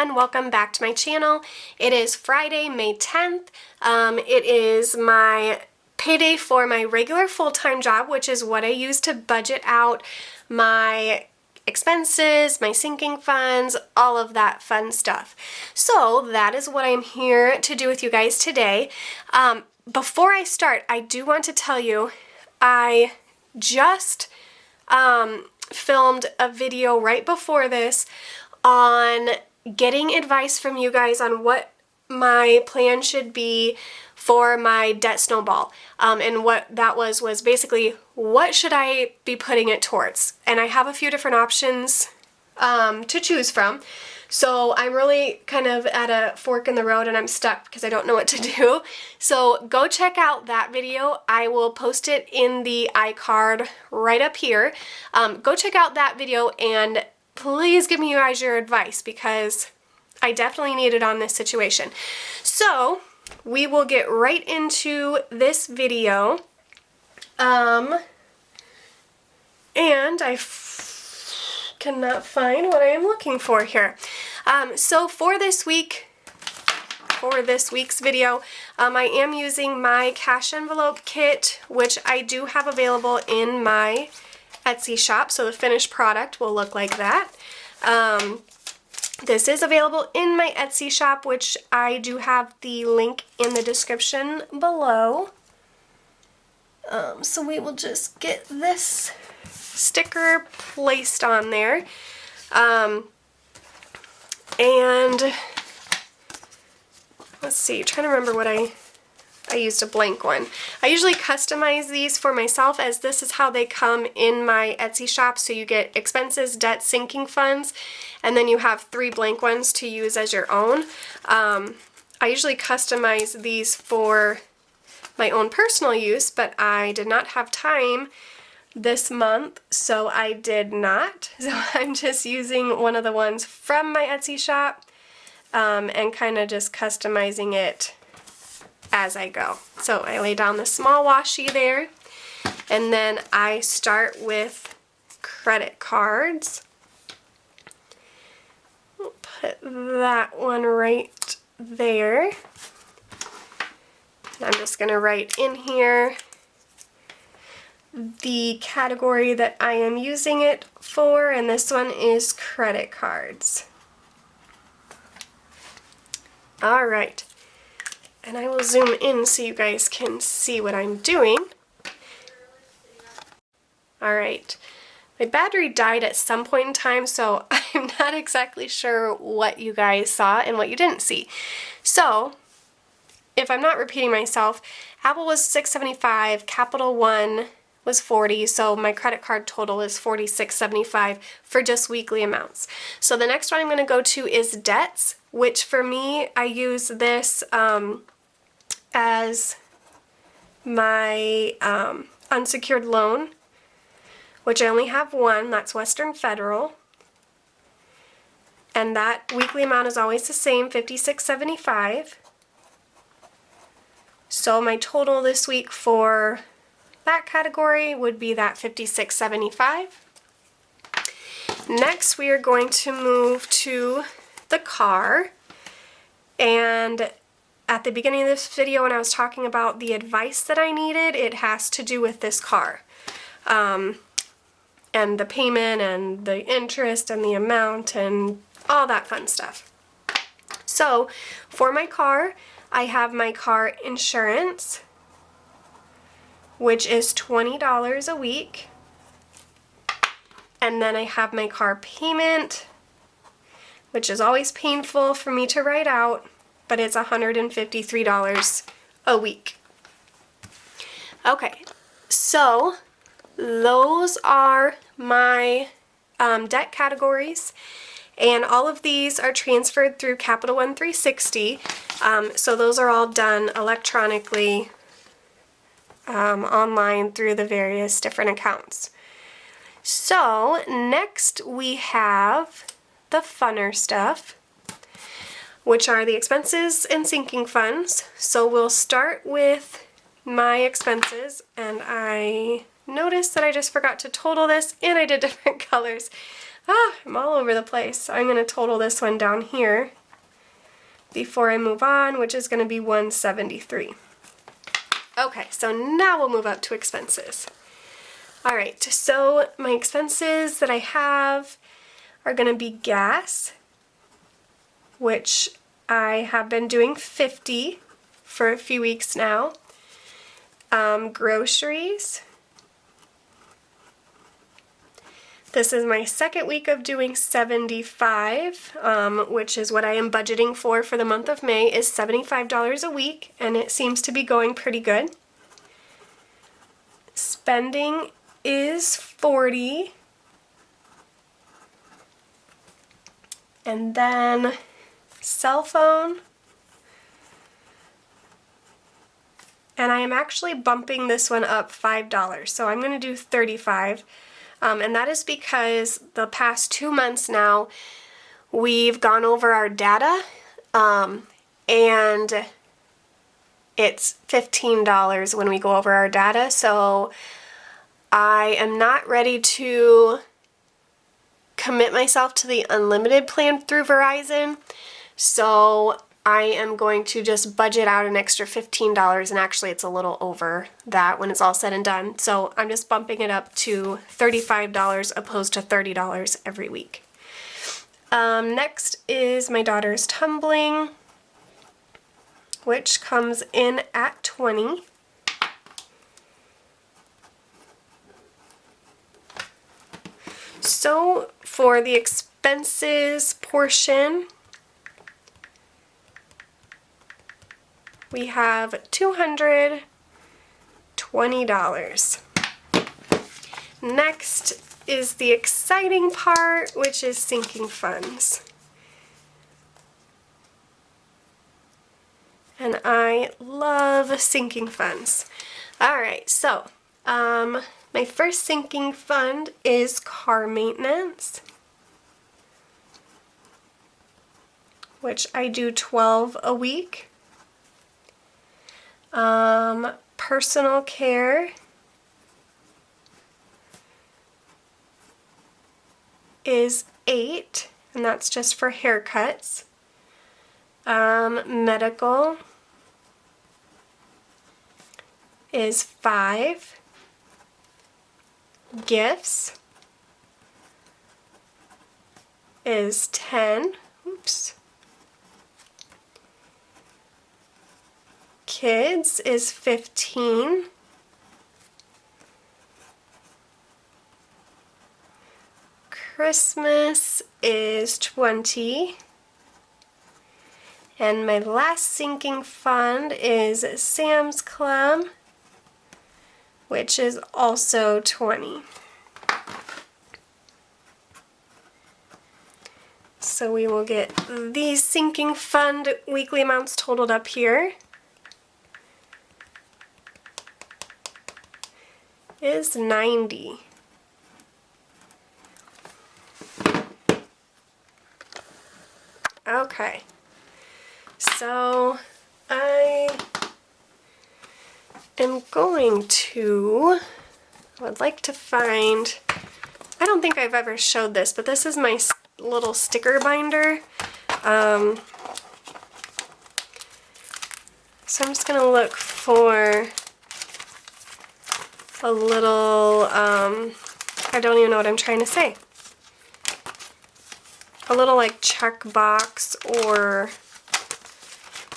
everyone, welcome back to my channel. It is Friday, May 10th. It is my payday for my regular full-time job, which is what I use to budget out my expenses, my sinking funds, all of that fun stuff. So that is what I'm here to do with you guys today. Before I start, I do want to tell you, I just filmed a video right before this on getting advice from you guys on what my plan should be for my debt snowball. And what that was basically, what should I be putting it towards? And I have a few different options to choose from. So I'm really kind of at a fork in the road and I'm stuck because I don't know what to do. So go check out that video. I will post it in the iCard right up here. Go check out that video and please give me you guys your advice because I definitely need it on this situation. So we will get right into this video. And I cannot find what I am looking for here. So for this week's video, I am using my cash envelope kit, which I do have available in my Etsy shop, so the finished product will look like that. This is available in my Etsy shop, which I do have the link in the description below. So we will just get this sticker placed on there. And let's see, trying to remember what I used a blank one. I usually customize these for myself as this is how they come in my Etsy shop. So you get expenses, debt, sinking funds, and then you have 3 blank ones to use as your own. I usually customize these for my own personal use, but I did not have time this month, so I did not. So I'm just using one of the ones from my Etsy shop and kind of just customizing it as I go. So I lay down the small washi there, and then I start with credit cards. We'll put that one right there. I'm just going to write in here the category that I am using it for, and this one is credit cards. Alright, and I will zoom in so you guys can see what I'm doing. Alright, my battery died at some point in time, so I'm not exactly sure what you guys saw and what you didn't see. So, if I'm not repeating myself, Apple was $6.75, Capital One was $40, so my credit card total is $46.75 for just weekly amounts. So the next one I'm going to go to is debts, which for me, I use this as my unsecured loan, which I only have one, that's Western Federal. And that weekly amount is always the same, $56.75. So my total this week for that category would be that $56.75. Next, we are going to move to the car. And at the beginning of this video, when I was talking about the advice that I needed, it has to do with this car. And the payment and the interest and the amount and all that fun stuff. So, for my car, I have my car insurance, which is $20 a week. And then I have my car payment, which is always painful for me to write out, but it's $153 a week. Okay, so those are my debt categories. And all of these are transferred through Capital One 360. So those are all done electronically online through the various different accounts. So next we have the funner stuff, which are the expenses and sinking funds. So we'll start with my expenses, and I noticed that I just forgot to total this and I did different colors. I'm all over the place. So I'm going to total this one down here before I move on, which is going to be $173. Okay, so now we'll move up to expenses. All right, so my expenses that I have are going to be gas, which I have been doing 50 for a few weeks now. Groceries. This is my second week of doing 75, which is what I am budgeting for the month of May, is $75 a week, and it seems to be going pretty good. Spending is 40. And then cell phone. And I am actually bumping this one up $5, so I'm going to do $35. And that is because the past 2 months now, we've gone over our data, and it's $15 when we go over our data, so I am not ready to commit myself to the unlimited plan through Verizon, so I am going to just budget out an extra $15, and actually it's a little over that when it's all said and done. So I'm just bumping it up to $35 opposed to $30 every week. Next is my daughter's tumbling, which comes in at 20. So for the expenses portion, we have $220. Next is the exciting part, which is sinking funds. And I love sinking funds. Alright, so my first sinking fund is car maintenance, which I do 12 a week. Personal care is 8, and that's just for haircuts. Medical is 5. Gifts is 10. Oops. Kids is 15. Christmas is 20. And my last sinking fund is Sam's Club, which is also 20. So we will get these sinking fund weekly amounts totaled up here. Is 90. Okay, so I am going to, I would like to find, I don't think I've ever showed this, but this is my little sticker binder. So I'm just going to look for a little, I don't even know what I'm trying to say. A little like check box or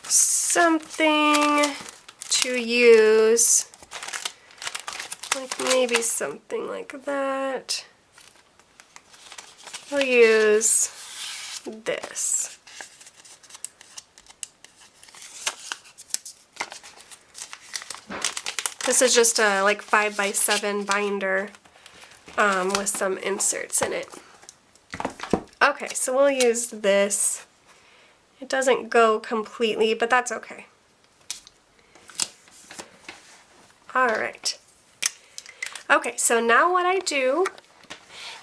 something to use. Like maybe something like that. We'll use this. This is just a like 5x7 binder with some inserts in it. Okay, so we'll use this. It doesn't go completely, but that's okay. Alright. Okay, so now what I do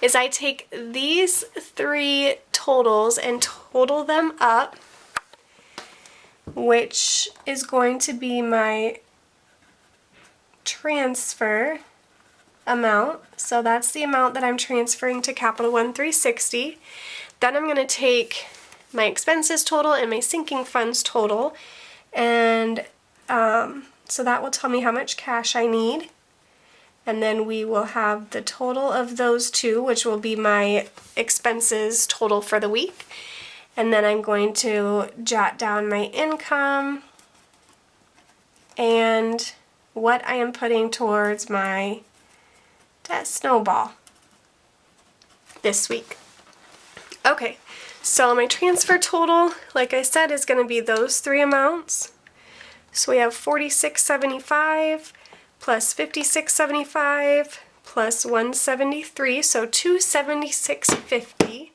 is I take these 3 totals and total them up, which is going to be my transfer. amount. So that's the amount that I'm transferring to Capital One 360. Then I'm going to take my expenses total and my sinking funds total, and so that will tell me how much cash I need. And then we will have the total of those two, which will be my expenses total for the week. And then I'm going to jot down my income and what I am putting towards my debt snowball this week. Okay, so my transfer total, like I said, is going to be those three amounts. So we have $46.75 plus $56.75 plus $173, so $276.50.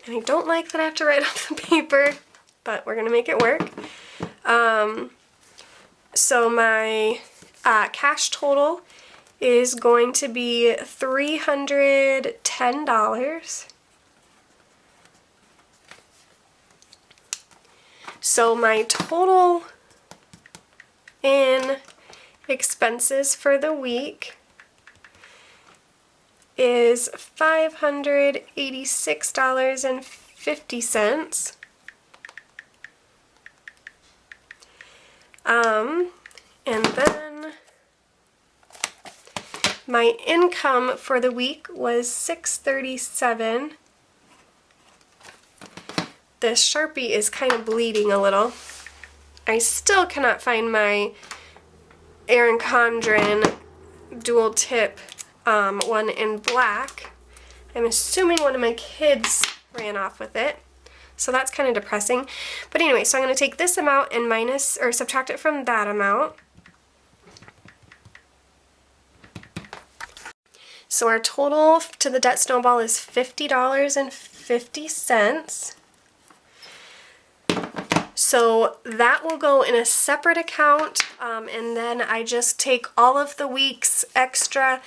And I don't like that I have to write off the paper, but we're gonna make it work. So my cash total is going to be $310. So my total in expenses for the week is $586.50. And then my income for the week was $637. This Sharpie is kind of bleeding a little. I still cannot find my Erin Condren dual tip one in black. I'm assuming one of my kids ran off with it, so that's kind of depressing. But anyway, so I'm going to take this amount and minus or subtract it from that amount. So our total to the debt snowball is $50.50. So that will go in a separate account, and then I just take all of the week's extra,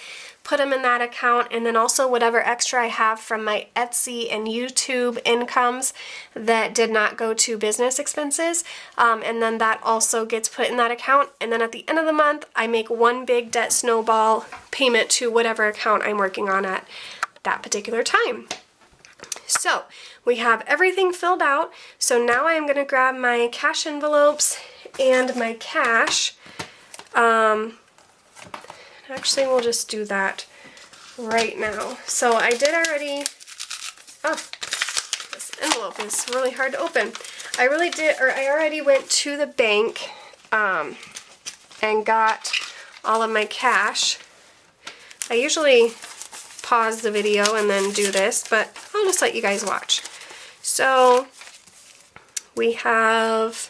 put them in that account, and then also whatever extra I have from my Etsy and YouTube incomes that did not go to business expenses, and then that also gets put in that account. And then at the end of the month, I make one big debt snowball payment to whatever account I'm working on at that particular time. So we have everything filled out. So now I am going to grab my cash envelopes and my cash. Actually, we'll just do that right now. So I did already, this envelope is really hard to open. I already went to the bank and got all of my cash. I usually pause the video and then do this, but I'll just let you guys watch. So we have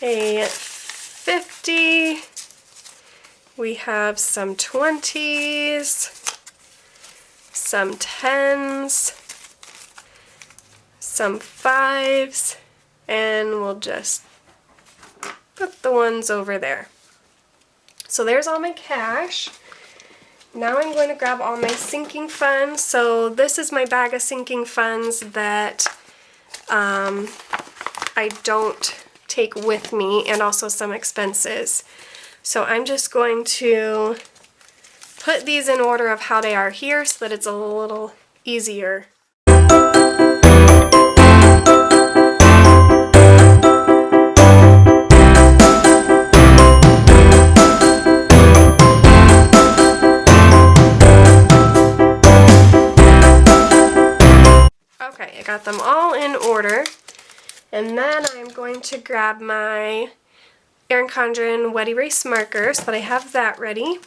a 50, we have some 20s, some 10s, some 5s, and we'll just put the ones over there. So there's all my cash. Now I'm going to grab all my sinking funds. So this is my bag of sinking funds that I don't take with me, and also some expenses. So I'm just going to put these in order of how they are here so that it's a little easier. Okay, I got them all in order, and then I'm going to grab my Erin Condren wet erase marker so that I have that ready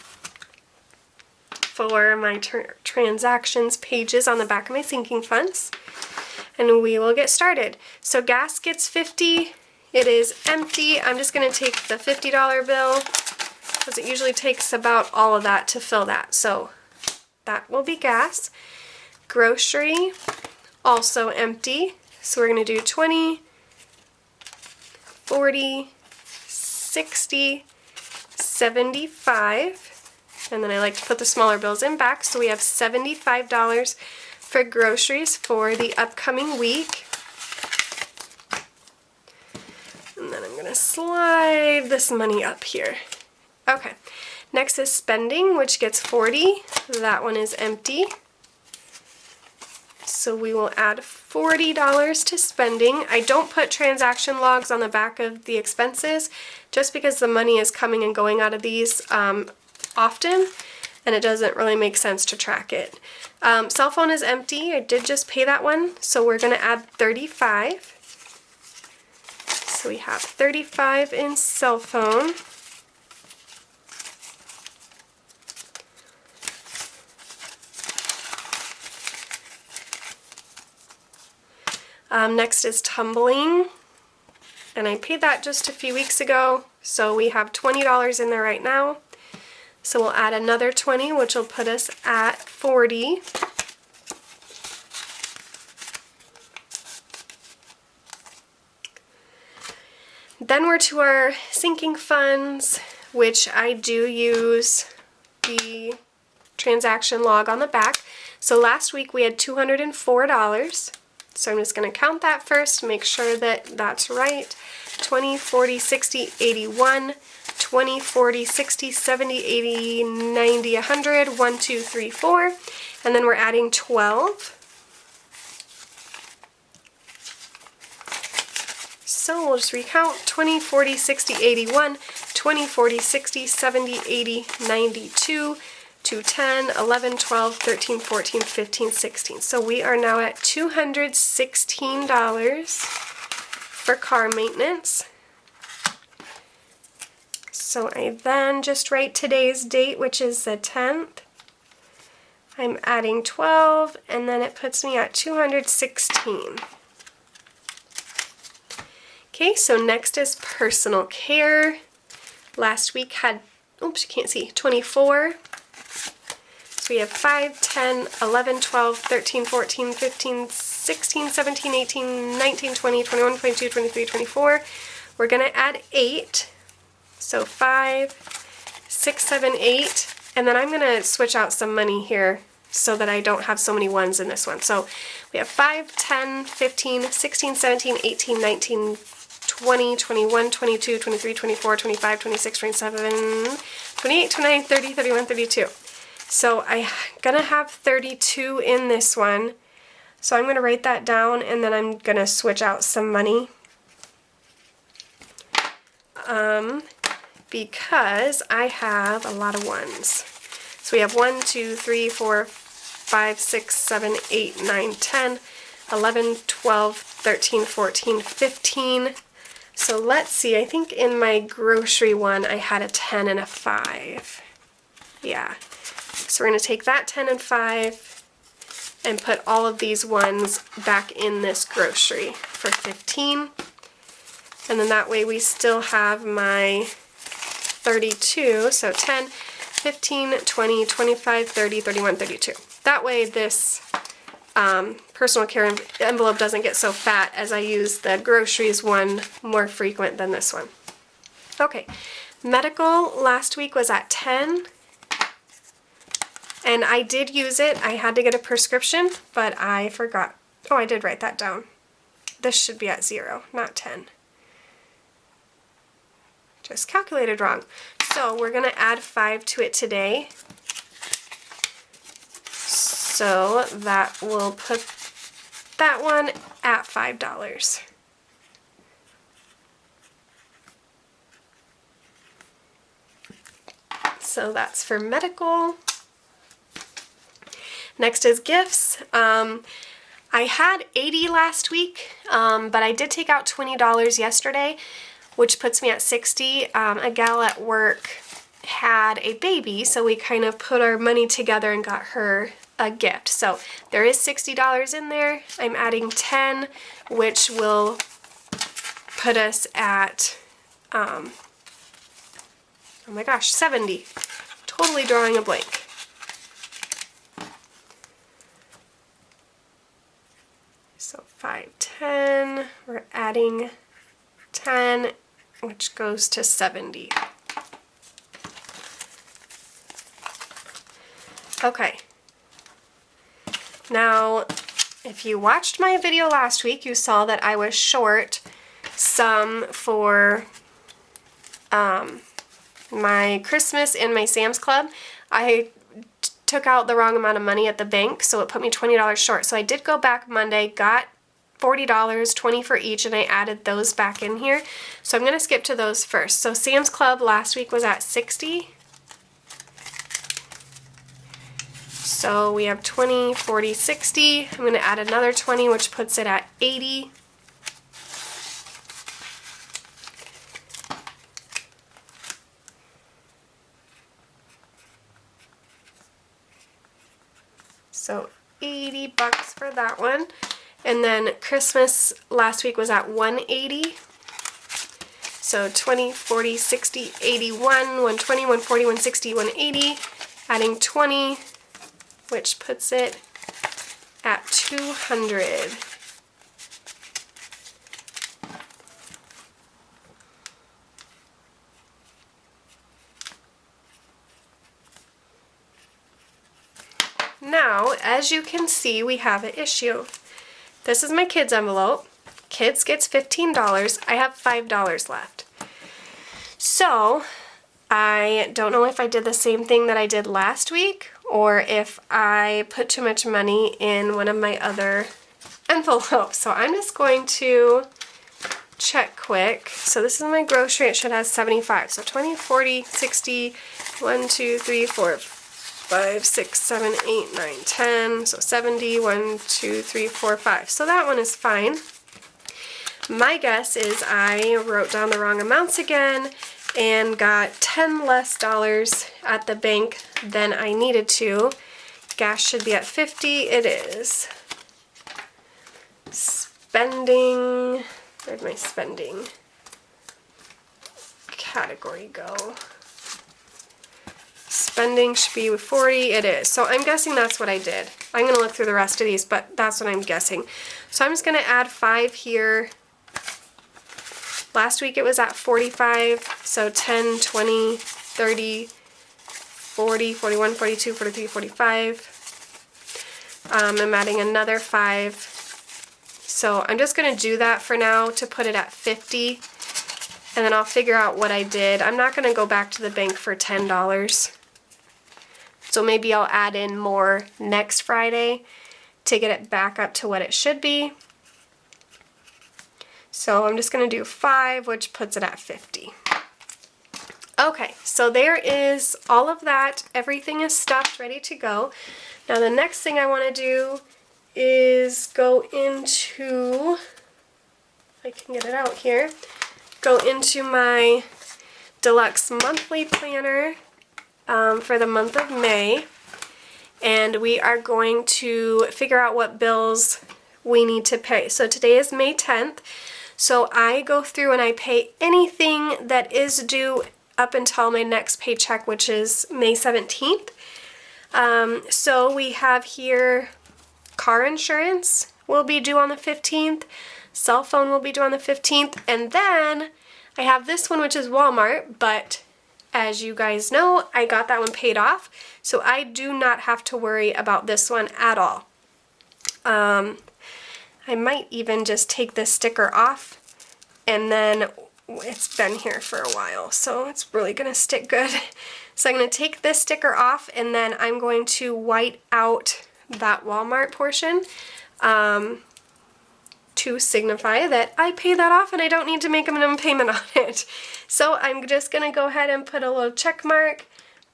for my transactions pages on the back of my sinking funds, and we will get started. So gas gets 50, it is empty. I'm just going to take the $50 bill because it usually takes about all of that to fill that, so that will be gas. Grocery, also empty, so we're going to do 20, 40, 60, 75, and then I like to put the smaller bills in back, so we have $75 for groceries for the upcoming week. And then I'm going gonna slide this money up here. Okay, next is spending, which gets 40. That one is empty. So we will add $40 to spending. I don't put transaction logs on the back of the expenses just because the money is coming and going out of these often, and it doesn't really make sense to track it. Cell phone is empty. I did just pay that one, so we're going to add 35. So we have 35 in cell phone. Next is tumbling, and I paid that just a few weeks ago, so we have $20 in there right now. So we'll add another 20, which will put us at 40. Then we're to our sinking funds, which I do use the transaction log on the back. So last week we had $204. So I'm just going to count that first, make sure that that's right. 20, 40, 60, 81, 20, 40, 60, 70, 80, 90, 100, 1, 2, 3, 4. And then we're adding 12. So we'll just recount 20, 40, 60, 81, 20, 40, 60, 70, 80, 92, 10, 11, 12, 13, 14, 15, 16. So we are now at $216 for car maintenance. So I then just write today's date, which is the 10th. I'm adding 12, and then it puts me at 216. Okay, so next is personal care. Last week had, oops, you can't see, 24. So we have 5, 10, 11, 12, 13, 14, 15, 16, 17, 18, 19, 20, 21, 22, 23, 24. We're going to add 8. So 5, 6, 7, 8. And then I'm going to switch out some money here so that I don't have so many ones in this one. So we have 5, 10, 15, 16, 17, 18, 19, 20, 21, 22, 23, 24, 25, 26, 27, 28, 29, 30, 31, 32. So I'm going to have 32 in this one. So I'm going to write that down, and then I'm going to switch out some money. Because I have a lot of ones. So we have 1, 2, 3, 4, 5, 6, 7, 8, 9, 10, 11, 12, 13, 14, 15. So let's see, I think in my grocery one I had a 10 and a 5. Yeah. So we're going to take that 10 and 5 and put all of these ones back in this grocery for 15. And then that way we still have my 32, so 10, 15, 20, 25, 30, 31, 32. That way this personal care envelope doesn't get so fat as I use the groceries one more frequent than this one. Okay, medical last week was at 10. And I did use it. I had to get a prescription, but I forgot. Oh, I did write that down. This should be at 0, not 10. Just calculated wrong. So we're going to add 5 to it today. So that will put that one at $5. So that's for medical. Next is gifts. I had $80 last week, but I did take out $20 yesterday, which puts me at $60. A gal at work had a baby, so we kind of put our money together and got her a gift. So there is $60 in there. I'm adding 10, which will put us at, oh my gosh, 70. Totally drawing a blank. So 5, 10, we're adding 10, which goes to 70. Okay. Now, if you watched my video last week, you saw that I was short some for my Christmas and my Sam's Club, I took out the wrong amount of money at the bank, so it put me $20 short. So I did go back Monday, got $40, $20 for each, and I added those back in here. So I'm going to skip to those first. So Sam's Club last week was at $60. So we have 20, 40, 60. I'm going to add another 20, which puts it at 80. So $80 for that one. And then Christmas last week was at $180. So 20, 40, 60, 81, 120, 140, 160, 180. Adding 20, which puts it at $200. Now, as you can see, we have an issue. This is my kids' envelope. Kids gets $15. I have $5 left. So, I don't know if I did the same thing that I did last week or if I put too much money in one of my other envelopes. So I'm just going to check quick. So this is my grocery. It should have 75. So 20, 40, 60, 1, 2, 3, 4, 5, 6, 7, 8, 9, 10. So 70, 1, 2, 3, 4, 5. So that one is fine. My guess is I wrote down the wrong amounts again and got $10 less at the bank than I needed to. Gas should be at 50. It is. Spending. Where'd my spending category go? Spending should be 40. It is. So I'm guessing that's what I did. I'm going to look through the rest of these, but that's what I'm guessing. So I'm just going to add 5 here. Last week it was at 45, so 10, 20, 30, 40, 41, 42, 43, 45. I'm adding another 5. So I'm just going to do that for now to put it at 50, and then I'll figure out what I did. I'm not going to go back to the bank for $10. So maybe I'll add in more next Friday to get it back up to what it should be. So I'm just going to do 5, which puts it at 50. Okay, so there is all of that. Everything is stuffed, ready to go. Now the next thing I want to do is go into, if I can get it out here, go into my deluxe monthly planner for the month of May. And we are going to figure out what bills we need to pay. So today is May 10th. So I go through and I pay anything that is due up until my next paycheck, which is May 17th. So we have here car insurance will be due on the 15th, cell phone will be due on the 15th, and then I have this one, which is Walmart, but as you guys know, I got that one paid off, so I do not have to worry about this one at all. I might even just take this sticker off, and then it's been here for a while, so it's really going to stick good. So I'm going to take this sticker off, and then I'm going to white out that Walmart portion to signify that I pay that off and I don't need to make a minimum payment on it. So I'm just going to go ahead and put a little check mark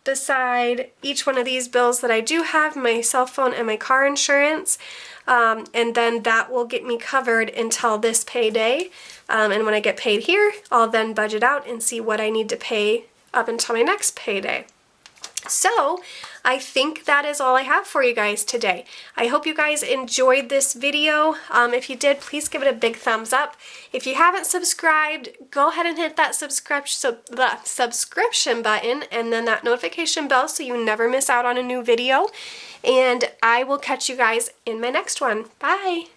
beside each one of these bills that I do have, my cell phone and my car insurance. And then that will get me covered until this payday. And when I get paid here, I'll then budget out and see what I need to pay up until my next payday. So I think that is all I have for you guys today. I hope you guys enjoyed this video. If you did, please give it a big thumbs up. If you haven't subscribed, go ahead and hit that subscription button and then that notification bell so you never miss out on a new video. And I will catch you guys in my next one. Bye!